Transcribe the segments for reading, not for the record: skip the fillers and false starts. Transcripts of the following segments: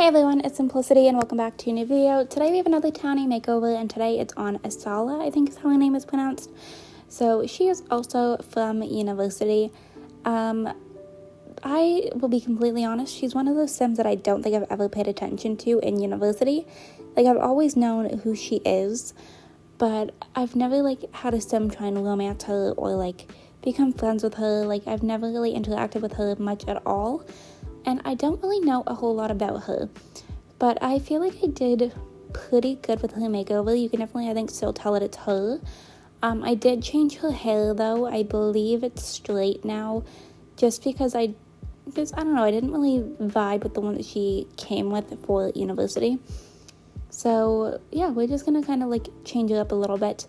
everyone, it's Simplicity and welcome back to a new video. Today we have another Townie Makeover and today it's on ASALA, I think is how her name is pronounced. So she is also from university. I will be completely honest, she's one of those Sims that I don't think I've ever paid attention to in university. Like, I've always known who she is, but I've never had a Sim try and romance her or become friends with her. I've never really interacted with her much at all. And I don't really know a whole lot about her, but I feel like I did pretty good with her makeover. You can definitely, I think, still tell that it's her. I did change her hair, though. I believe it's straight now, just because I don't know, I didn't really vibe with the one that she came with for university. So, yeah, we're just gonna kind of, change it up a little bit.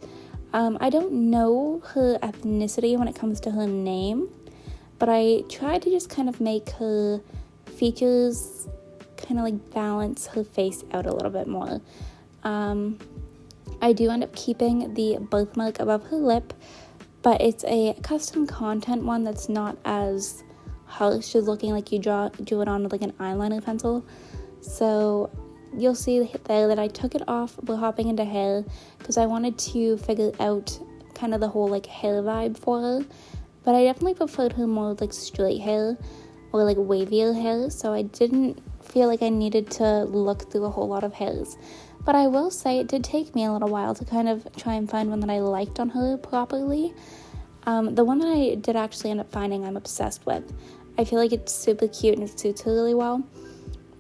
I don't know her ethnicity when it comes to her name, but I tried to just kind of make her features kind of balance her face out a little bit more. I do end up keeping the birthmark above her lip, but it's a custom content one that's not as harsh as looking like you drew it on with an eyeliner pencil. So you'll see there that I took it off. We're hopping into hair because I wanted to figure out kind of the whole hair vibe for her, but I definitely preferred her more straight hair or wavier hair, so I didn't feel like I needed to look through a whole lot of hairs. But I will say it did take me a little while to kind of try and find one that I liked on her properly. The one that I did actually end up finding I'm obsessed with. I feel like it's super cute and it suits her really well,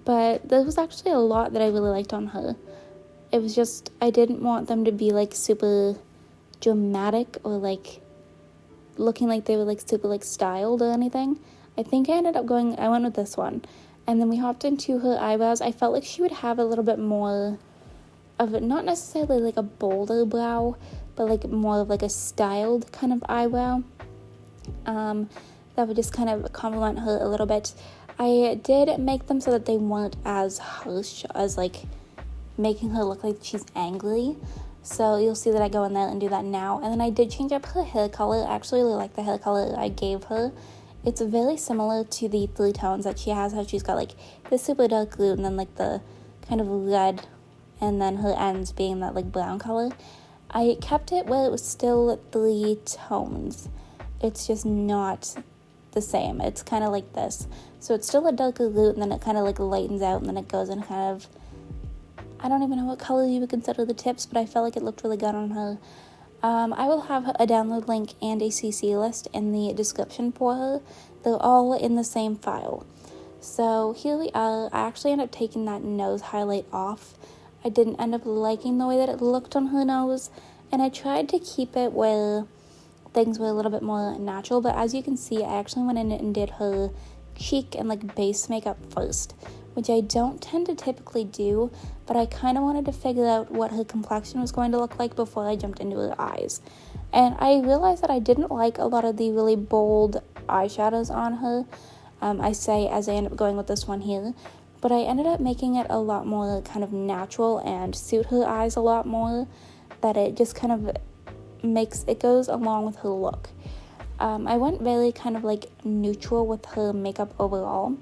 but there was actually a lot that I really liked on her. It was just, I didn't want them to be super dramatic or looking like they were super styled or anything. I think I went with this one. And then we hopped into her eyebrows. I felt like she would have a little bit more of it, not necessarily a bolder brow, but more of a styled kind of eyebrow. That would just kind of complement her a little bit. I did make them so that they weren't as harsh as making her look like she's angry. So you'll see that I go in there and do that now. And then I did change up her hair color. I actually really like the hair color I gave her. It's very similar to the 3 tones that she has, how she's got the super dark blue and then the kind of red, and then her ends being that brown color. I kept it where it was still 3 tones. It's just not the same. It's kind of like this. So it's still a darker root, and then it kind of lightens out, and then it goes in kind of, I don't even know what color you would consider the tips, but I felt like it looked really good on her. I will have a download link and a CC list in the description for her. They're all in the same file. So here we are. I actually ended up taking that nose highlight off. I didn't end up liking the way that it looked on her nose, and I tried to keep it where things were a little bit more natural, but as you can see, I actually went in and did her cheek and base makeup first, which I don't tend to typically do, but I kind of wanted to figure out what her complexion was going to look like before I jumped into her eyes. And I realized that I didn't like a lot of the really bold eyeshadows on her. I say as I end up going with this one here, but I ended up making it a lot more kind of natural and suit her eyes a lot more, that it just kind of it goes along with her look. I went very kind of neutral with her makeup overall.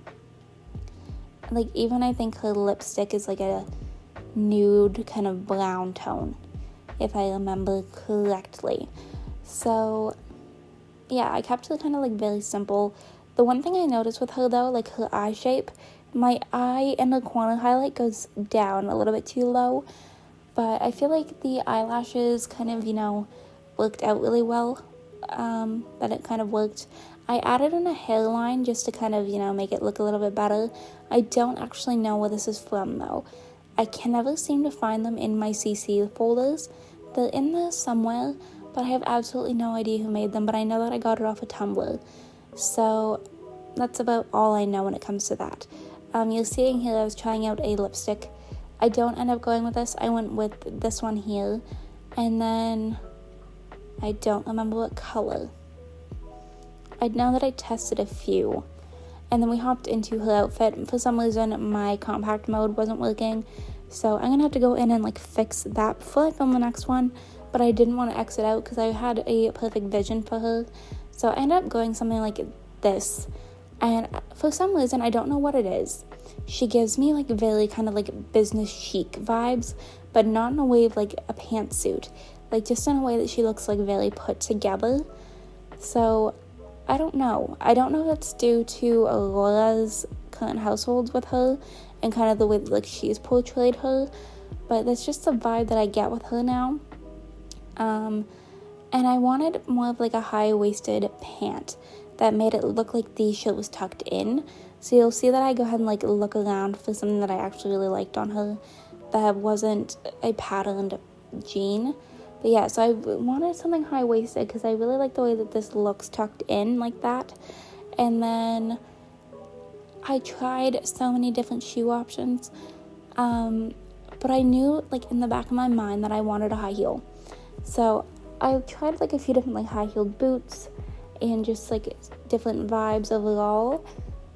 Even I think her lipstick is a nude kind of brown tone, if I remember correctly. So yeah, I kept it kind of very simple. The one thing I noticed with her though, her eye shape, my eye in the corner highlight goes down a little bit too low, but I feel like the eyelashes kind of, worked out really well, that it kind of worked. I added in a hairline just to kind of, make it look a little bit better. I don't actually know where this is from though. I can never seem to find them in my CC folders. They're in there somewhere, but I have absolutely no idea who made them, but I know that I got it off of Tumblr. So that's about all I know when it comes to that. You're seeing here I was trying out a lipstick. I don't end up going with this. I went with this one here, and then I don't remember what color. I know that I tested a few, and then we hopped into her outfit. For some reason, my compact mode wasn't working, so I'm gonna have to go in and fix that before I film the next one, but I didn't want to exit out because I had a perfect vision for her, so I ended up going something like this. And for some reason, I don't know what it is, she gives me like very kind of like business chic vibes, but not in a way of like a pantsuit, like just in a way that she looks like very put together. So I don't know if that's due to Laura's current household with her and kind of the way that like she's portrayed her, but that's just the vibe that I get with her now. And I wanted more of like a high-waisted pant that made it look like the shirt was tucked in. So you'll see that I go ahead and like look around for something that I actually really liked on her that wasn't a patterned jean. But yeah, so I wanted something high-waisted because I really like the way that this looks tucked in like that. And then I tried so many different shoe options, but I knew like in the back of my mind that I wanted a high heel. So I tried like a few different like high-heeled boots and just like different vibes overall,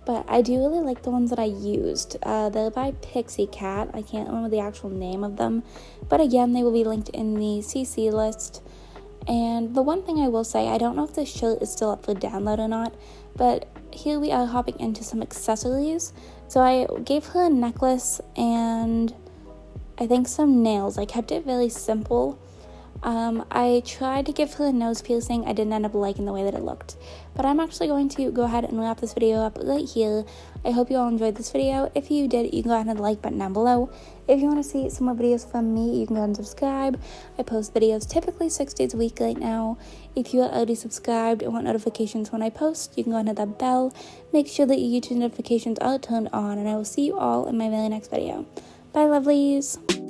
but I do really like the ones that I used. They're by Pixie Cat. I can't remember the actual name of them, but again, they will be linked in the CC list. And the one thing I will say, I don't know if this shirt is still up for download or not, but here we are hopping into some accessories. So I gave her a necklace and I think some nails. I kept it very simple. I tried to give her a nose piercing. I didn't end up liking the way that it looked. But I'm actually going to go ahead and wrap this video up right here. I hope you all enjoyed this video. If you did, you can go ahead and hit the like button down below. If you want to see some more videos from me, you can go ahead and subscribe. I post videos typically 6 days a week right now. If you are already subscribed and want notifications when I post, you can go ahead and hit that bell. Make sure that your YouTube notifications are turned on, and I will see you all in my very next video. Bye, lovelies!